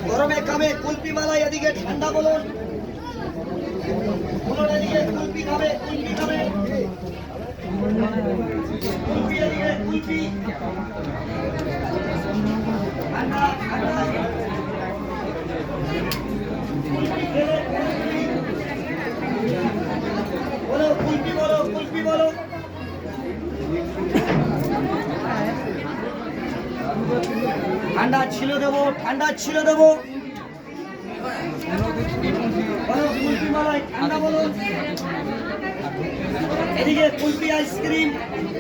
গরমে কামে কুলপি মালাই এদিকে ঠান্ডা বলুন এদিকে কুলপি খাবে কুলপি এদিকে কুলপি ঠান্ডা বলো কুলপি বলো ঠান্ডা ছিল দেবো কুলপি মালাই ঠান্ডা বলুন এদিকে কুলপি আইসক্রিম